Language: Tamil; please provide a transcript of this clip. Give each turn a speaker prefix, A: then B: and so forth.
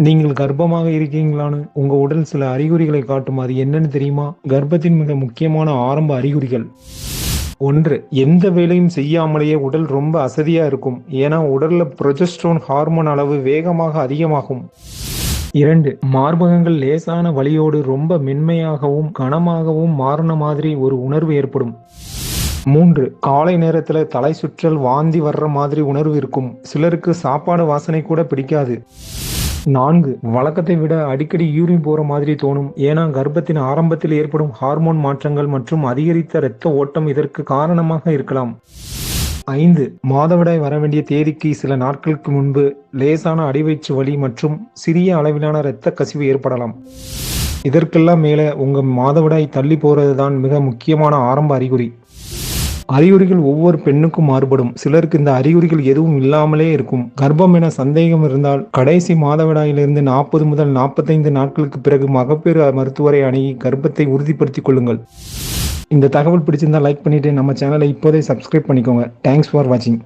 A: நீங்கள் கர்ப்பமாக இருக்கீங்களான்னு உங்க உடல் சில அறிகுறிகளை காட்டும். அது என்னன்னு தெரியுமா? கர்ப்பத்தின் மிக முக்கியமான ஆரம்ப அறிகுறிகள். 1. எந்த வேலையும் செய்யாமலேயே உடல் ரொம்ப அசதியா இருக்கும். ஏன்னா உடல்ல புரொஜெஸ்ட்ரோன் ஹார்மோன் அளவு வேகமாக அதிகமாகும். 2. மார்பகங்கள் லேசான வலியோடு ரொம்ப மென்மையாகவும் கனமாகவும் மாறின மாதிரி ஒரு உணர்வு ஏற்படும். 3. காலை நேரத்துல தலை சுற்றல், வாந்தி வர்ற மாதிரி உணர்வு இருக்கும். சிலருக்கு சாப்பாடு வாசனை கூட பிடிக்காது. 4. வழக்கத்தை விட அடிக்கடி யூரின் போற மாதிரி தோணும். ஏன்னா கர்ப்பத்தின் ஆரம்பத்தில் ஏற்படும் ஹார்மோன் மாற்றங்கள் மற்றும் அதிகரித்த இரத்த ஓட்டம் இதற்கு காரணமாக இருக்கலாம். 5. மாதவிடாய் வர வேண்டிய தேதிக்கு சில நாட்களுக்கு முன்பு லேசான அடிவயிற்று வலி மற்றும் சிறிய அளவிலான இரத்த கசிவு ஏற்படலாம். இதற்கெல்லாம் மேல உங்க மாதவிடாய் தள்ளி போறது தான் மிக முக்கியமான ஆரம்ப அறிகுறி. அறிகுறிகள் ஒவ்வொரு பெண்ணுக்கும் மாறுபடும். சிலருக்கு இந்த அறிகுறிகள் எதுவும் இல்லாமலே இருக்கும். கர்ப்பம் என சந்தேகம் இருந்தால் கடைசி மாதவிடாயிலிருந்து 40 முதல் 45 நாட்களுக்கு பிறகு மகப்பேறு மருத்துவரை அணுகி கர்ப்பத்தை உறுதிப்படுத்திக் கொள்ளுங்கள். இந்த தகவல் பிடிச்சிருந்தா லைக் பண்ணிட்டு நம்ம சேனலை இப்போதே சப்ஸ்கிரைப் பண்ணிக்கோங்க. தேங்க்ஸ் ஃபார் வாட்சிங்.